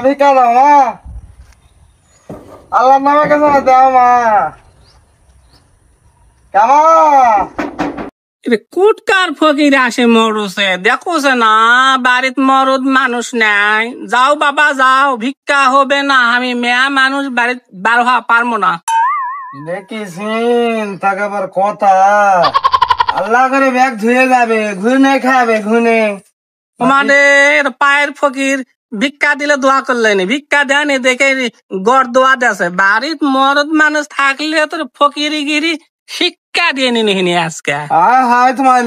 ভিক্ষা দাও মা, আল্লাহর নামে কাছে দাও মা। কুটকার ফকির আসে মরুছে, দেখোছে না বাড়িত মরদ মানুষ নাই। যাও বাবা যাও, ভিক্ষা হবে না, আমি মেয়া মানুষ বাড়িত বার হওয়া পারবো না। দেখিসিন থাকাবার কথা, আল্লাহ করে ব্যাগ ধুয়ে যাবে, ঘুনে খাবে ঘুনে। তোমাদের পায়ের ফকির ভিক্ষা দিলে দোয়া করলেনি, ভিক্ষা দেয়নি দেখে গড় দোয়া দেছে। বাড়িত মরদ মানুষ থাকলে তোর ফকিরি গিরি শিক্ষা দিয়ে নিনি আজকে। হায় তোমার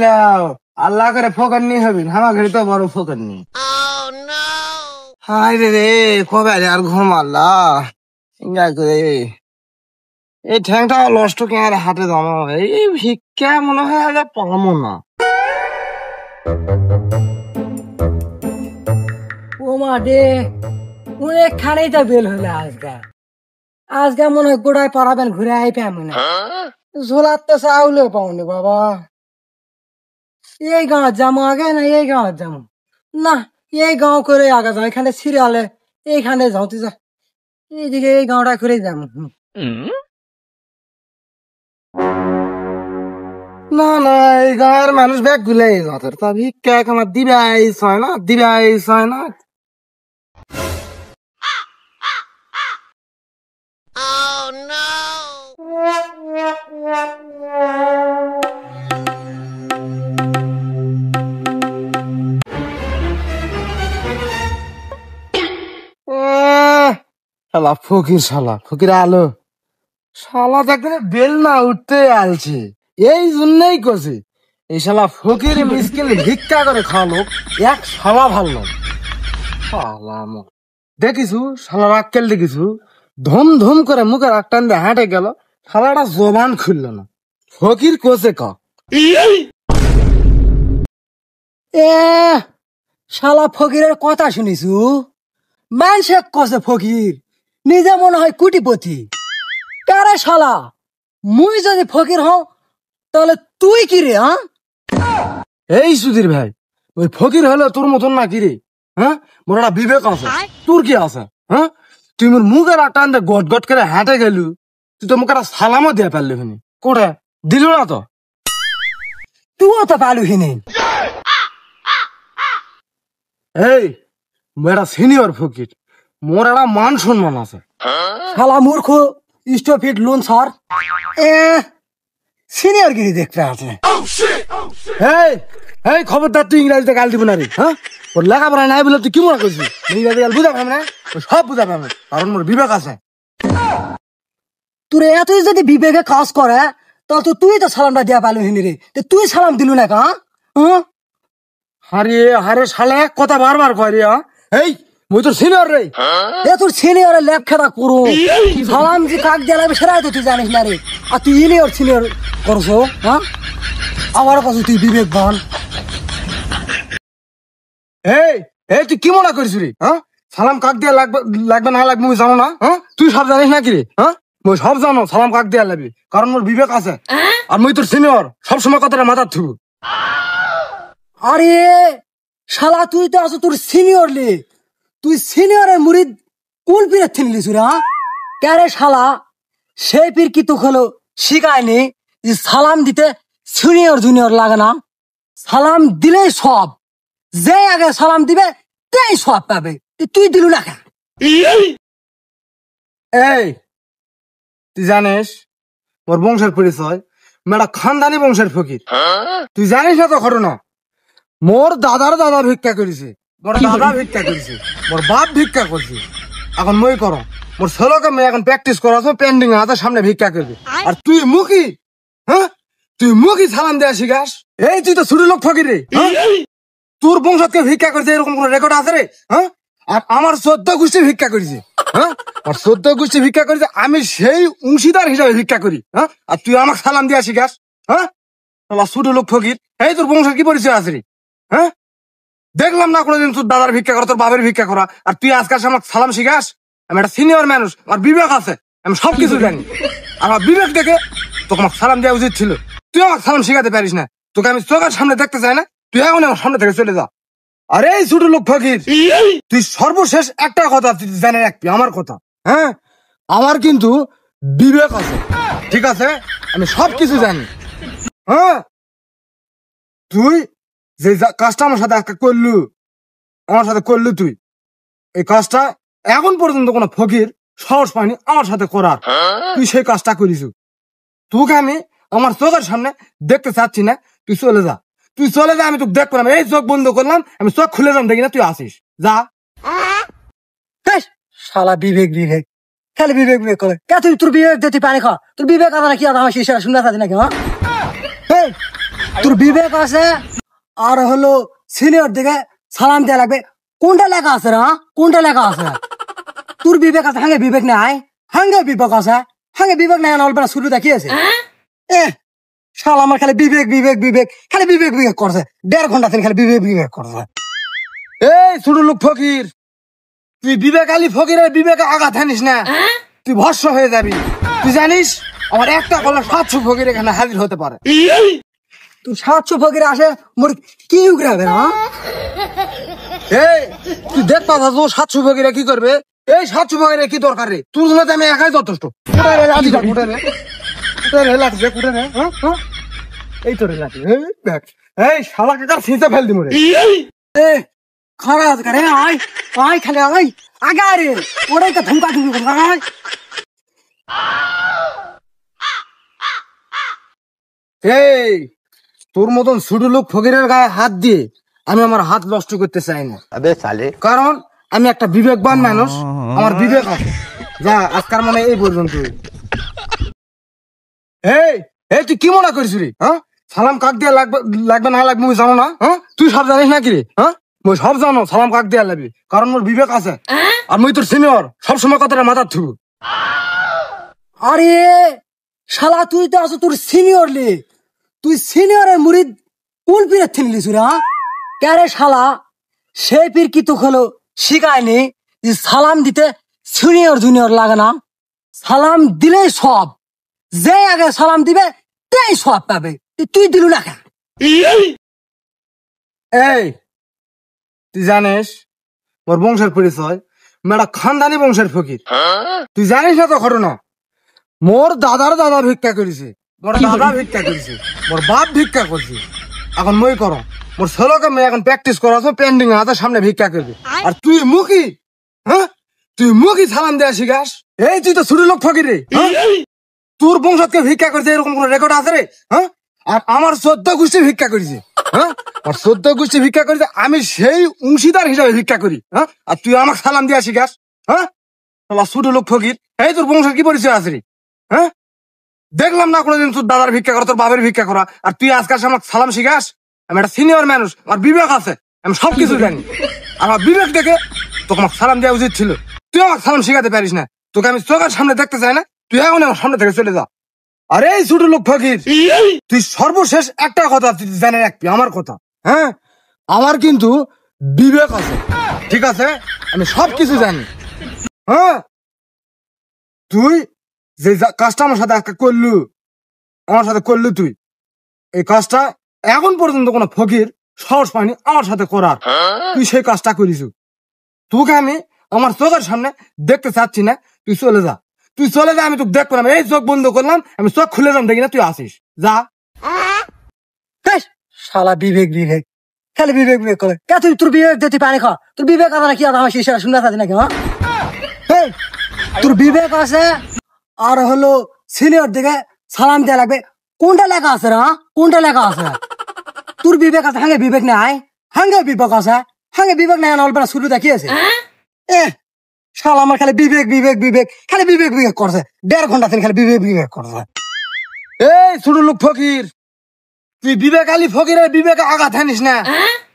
আল্লাহ করে ফোকর নি হবি, আমার ঘরে তো বড় ফোকর নি। হায় রে কবে আর ঘুম আল্লাহ করে এই ঠ্যাংটা নষ্ট কে আর হাতে দাম, এই ভিক্ষা মনে হয় আর পাবো না। ও মা দে অনেকখানেই তো বেল হইলে আজকে মনে হয় গোড়ায় পারাবেন ঘুরে আই পাবো না। ঝোলার তো চাউলেও পাওনি বাবা। এই গাঁত যাবো আগে না এই গাঁত যাবো না, এই গাঁও করে আগে যাও, এখানে সিরিয়ালে এইখানে যাও তুই যা, এইদিকে এই গাঁওটা করে যাবো। না না এই গাঁয়ের মানুষ ব্যাগ গুলাই যাতে তা ভিক্ষা আমার দিবাই হয় না, দিবাই হয় না। শালা ফকির, শালা ফকির আলো, শালা দেখতে বেল না উঠতে আলছে, এই জন্যই করছে এই শালা ফকির মিসকিন ভিক্ষা করে খাওয়ালো এক শালা ভালো। শালা দেখিছু শালার আক্কেল দেখিছু, ধুম ধুম করে মুখের আটটান দিয়ে হাঁটে গেল, শালাটা জবান খুলল না। ফকির কোসে ক এ শালা ফকিরের কথা শুনিছু, মানুষে কসে ফকির, নিজে মনে হয় কুটিপতি। কারে শালা মুই যদি ফকির হও তাহলে তুই কি রে? এই সুধীর ভাই, ওই ফকির হলে তোর মতন না কি রে? হ্যাঁ মোর একটা বিবেক আছে, তোর কি আছে? হ্যাঁ তুই মোর মুখের আটান দিয়ে গট গট করে হাঁটে গেলু, তুই তো মুখে একটা সালামও দিয়ে পারলি হনি, কোটে দিল না তো? তুইও তো পালুহিনি। এই মেয়েরা সিনিয়র ফকির, মোর একটা মান সম্মান আছে। শালা মূর্খ stupid loan sir, a senior গিরি দেখতে আছে। এই এই খবরদার তুই ইংরাজিতে গাল দিব না রে। হ্যাঁ ওর লেখাপড়া নাই বলে তুই কি মনে করছিস ইংরাজি গাল বুঝা পাবে না? সব বুঝা পাবে, কারণ মোর বিবেক আছে। তোর এতই যদি বিবেকে কাজ করে তাহলে তো তুই তো সালামটা দিয়া পালুহিনি রে, তুই সালাম দিলু না কা? হারে হারে শালা এক কথা বারবার কয় রে। এই মুই তোর সিনিয়র রে। এ তোর সিনিয়রের ল্যাব খেলা করো, সালাম যে কাক দিয়া লাগবে সেটাই তো তুই জানিস না রে, আর তুই সিনিয়র করছো। হ্যাঁ আবার কাছে তুই বিবেকবান। এই এই তুই কি মনে করিস রে? হ্যাঁ সালাম কাক দিয়া লাগবে লাগবে না লাগবে মুই জানো না? হ্যাঁ তুই সব জানিস না কি রে? হ্যাঁ মুই সব জানো সালাম কাক দিয়া লাগবে, কারণ মোর বিবেক আছে, আর মুই তোর সিনিয়র, সবসময় কথাটা মাথার থুবু। আরে শালা তুই তো আছো তোর সিনিয়র লে, তুই সিনিয়রের মুরিদ কোন পীরের থিনলিস রে? ক্যারে শালা সেই পীর কি তোকে হলো শিখায়নি যে সালাম দিতে সিনিয়র জুনিয়র লাগে না? সালাম দিলেই সব, যে আগে সালাম দিবে তেই সব পাবে, তুই দিলু না কেন? এই তুই জানিস মোর বংশের পরিচয়, মেয়েটা খানদানি বংশের ফকির। তুই জানিস না তো ঘটনা, মোর দাদার দাদা ভিক্ষা করেছে, মোর দাদা ভিক্ষা করেছে, মোর বাপ ভিক্ষা করছে, এখন মই করো মোর ছেলেকে মেয়ে এখন প্র্যাকটিস করাছো পেন্ডিং হাতের সামনে ভিক্ষা করবে, আর তুই মুখি, হ্যাঁ তুই মুখি সালাম দেয়া শিখাস? এই তুই তো ছোট লোক ফকির রে। তোর বংশকে ভিক্ষা করছে এরকম কোন রেকর্ড আছে রে? হ্যাঁ আর আমার 14 গোষ্ঠী ভিক্ষা করেছে। হ্যাঁ আর 14 গোষ্ঠী ভিক্ষা করেছে, আমি সেই অংশীদার হিসাবে ভিক্ষা করি। হ্যাঁ আর তুই আমাকে সালাম দিয়া শিখাস? হ্যাঁ ছোট লোক ফকির, এই তোর বংশের কি পরিচয় আছে রে? হ্যাঁ দেখলাম না কোনোদিন তোর দাদার ভিক্ষা করা, তোর বাবার ভিক্ষা করা, আর তুই আজকাল আমাকে সালাম শিখাস? আমি একটা সিনিয়র মানুষ, আমার বিবেক আছে, আমি সবকিছু জানি, আমার বিবেক দেখে তোকে আমাকে সালাম দেওয়া উচিত ছিল। তুই আমাকে সালাম শিখাতে পারিস না, তোকে আমি চোখের সামনে দেখতে চাই না, তুই এখন আমার সামনে থেকে চলে যা। আরে এই ছোট লোক ফকির, তুই সর্বশেষ একটা কথা তুই জেনে রাখবি আমার কথা। হ্যাঁ, আমার কিন্তু বিবেক আছে, ঠিক আছে? আমি সবকিছু জানি। হ্যাঁ, তুই যে কাজটা আমার সাথে আজকে করলু, তুই এই কাজটা এখন পর্যন্ত কোনো ফকির সাহস পায়নি আমার সাথে করার। তুই সেই কাজটা করিস। তোকে আমি আমার চোখের সামনে দেখতে চাচ্ছি না। তুই চলে যা, আমি তোকে দেখবো না। এই চোখ বন্ধ করলাম, আমি চোখ খুলে যাম, দেখি না তুই আসিস। যা। শালা বিবেক খালি বিবেক করে কে? তুই তোর বিবেক দিয়ে তুই পানি খা। তোর বিবেক আছে না কি? আমার শিশু শুনতে চাচ্ছি নাকি? হ্যাঁ, তোর বিবেক আছে আর হলো সিনিয়র দিকে সালাম দেওয়া লাগবে। কোনটা লেখা আছে রে? কোনটা লেখা আছে? তোর বিবেক আছে, হাঙ্গে বিবেক নাই। হাঙ্গে বিবেক আছে, হাঙ্গে বিবেক নাই। অল্প শুরু দেখি আছে শালা আমার খালি বিবেক খালি বিবেক করছে। 1.5 ঘন্টা খালি বিবেক করছে। এই ছোট লোক ফকির, তুই বিবেক আলী ফকিরের বিবেকে আঘাত হানিস না, তুই ভস্ম হয়ে যাবি। তুই জানিস আমার একটা কলা 700 ফকির এখানে হাজির হতে পারে। তুই 700 ফকির আসে মোর কি উগরাবে না? এই তুই দেখ পাবো 700 ফকিরে কি করবে? এই 700 ফকিরে কি দরকার রে? তোর জন্য আমি একাই যথেষ্ট। এই তো রে লাঠি। এই শালাকে কার ছিঁচে ফেল দি মরে। খারাপ করে আয় খালি আগে রে ওরাই তো ধমকা ধমকি করে। এই তোর মতন ছোট লোক ফকিরের গায়ে হাত দিয়ে আমি আমার হাত নষ্ট করতে চাই না। কারণ আমি একটা বিবেকবান মানুষ, আমার বিবেক আছে। যা, আজকার মনে এই পর্যন্ত। এই তুই কি মনে করিস রে? হ্যাঁ, সালাম কাক দিয়ে লাগবে না লাগবে জানো না? হ্যাঁ, তুই সব জানিস নাকি রে? হ্যাঁ, মই সব জানো সালাম কাক দিয়ে লাগবে, কারণ মোর বিবেক আছে আর মই তোর সিনিয়র, সবসময় কথাটা মাথার থুবু। আরে শালা তুই তো আছো তোর সিনিয়র লে, তুই সিনিয়রের মুরিদ কোন পীরের থিনলিস রে? কে শালা? সেই পীর কি তোকে হলো শিখায়নি যে সালাম দিতে সিনিয়র জুনিয়র লাগে না? সালাম দিলেই সব, যে আগে সালাম দিবে তাই সব পাবে। তুই দিলু না কেন? এই তুই জানিস মোর বংশের পরিচয়, মেয়েটা খানদানি বংশের ফকির। তুই জানিস না তো ঘটনা? মোর দাদার দাদা ভিক্ষা করেছে, মোর দাদা ভিক্ষা করেছে, মোর বাপ ভিক্ষা করছে। এখন মই করো মোর ছেলেকে মেয়ে এখন প্র্যাকটিস করাছো, পেন্ডিং হাতের সামনে ভিক্ষা করবে। আর তুই মুখি, হ্যাঁ, তুই মুখি সালাম দেয়া শিখাস? এই তুই তো ছোট লোক ফকির রে। তোর বংশকে ভিক্ষা করছে এরকম কোন রেকর্ড আছে রে? হ্যাঁ, আর আমার 14 গোষ্ঠী ভিক্ষা করেছে। হ্যাঁ, আর 14 গোষ্ঠী ভিক্ষা করেছে, আমি সেই অংশীদার হিসাবে ভিক্ষা করি। হ্যাঁ, আর তুই আমাকে সালাম দিয়া শিখাস? হ্যাঁ, ছোট লোক ফকির। এই তোর বংশের কি পরিচয় আছে রে? হ্যাঁ, দেখলাম না কোনোদিন তোর দাদার ভিক্ষা করা, তোর বাবার ভিক্ষা করা, আর তুই আজকাল আমাকে সালাম শিখাস? আমি একটা সিনিয়র মানুষ, আমার বিবেক আছে, আমি সবকিছু জানি। আমার বিবেক দেখে তোকে আমাকে সালাম দেওয়া উচিত ছিল। তুই আমাকে সালাম শিখাতে পারিস না, তোকে আমি চোখের সামনে দেখতে চাই না, তুই এখন আমার সামনে থেকে চলে যা। আরে এই ছোট লোক ফকির, তুই সর্বশেষ একটা কথা তুই জেনে রাখবি আমার কথা। হ্যাঁ, আমার কিন্তু বিবেক আছে, ঠিক আছে? আমি সবকিছু জানি। হ্যাঁ, তুই যে কাজটা আমার সাথে আজকে করলু, তুই এই কাজটা এখন পর্যন্ত কোনো ফকির সাহস পায়নি আমার সাথে করার। তুই সেই কাজটা করিস। তোকে আমি আমার চোখের সামনে দেখতে চাচ্ছি না। তুই চলে যা, আমি তোকে দেখবো না। এই চোখ বন্ধ করলাম, আমি চোখ খুলে যাম, দেখি না তুই আসিস। যা। শালা বিবেক খালি বিবেক করে কে? তুই তোর বিবেক দিয়ে তুই পানি খা। তোর বিবেক আছে না কি? আমার শিশু শুনতে চাচ্ছি নাকি? তোর বিবেক আছে আর হলো সিনিয়র দিকে সালাম দেওয়া লাগবে। কোনটা লেখা আছে রে? কোনটা লেখা আছে? তোর বিবেক আছে, হাঙ্গে বিবেক নাই। হাঙ্গে বিবেক আছে, হাঙ্গে বিবেক নাই। অল্প শুরু দেখি আছে শালা আমার খালি বিবেক খালি বিবেক করছে। 1.5 ঘন্টা খালি বিবেক করছে। এই ছোট লোক ফকির, তুই বিবেক আলী ফকিরের বিবেকে আঘাত হানিস না,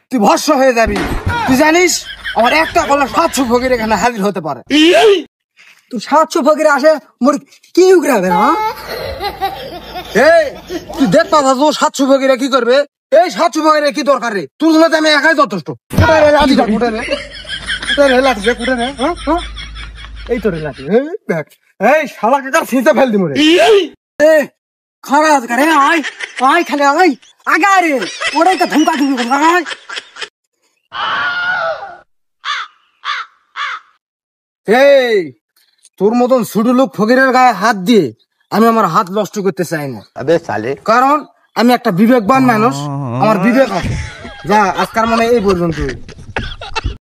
তুই ভস্ম হয়ে যাবি। তুই জানিস আমার একটা কলা 700 ফকির এখানে হাজির হতে পারে। তুই 700 ফকির আসে মোর কি উগরাবে না? এই তুই দেখ পাবো 700 ফকিরে কি করবে? এই 700 ফকিরে কি দরকার রে? তোর জন্য আমি একাই যথেষ্ট। এই তো রে লাঠি। এই শালাকে কার ছিঁচে ফেল দি মরে। খারাপ করে আয় খালি আগে রে ওরাই তো ধমকা ধমকি করে। এই তোর মতন ছোট লোক ফকিরের গায়ে হাত দিয়ে আমি আমার হাত নষ্ট করতে চাই না। কারণ আমি একটা বিবেকবান মানুষ, আমার বিবেক আছে। যা, আজকাল মানে এই পর্যন্ত।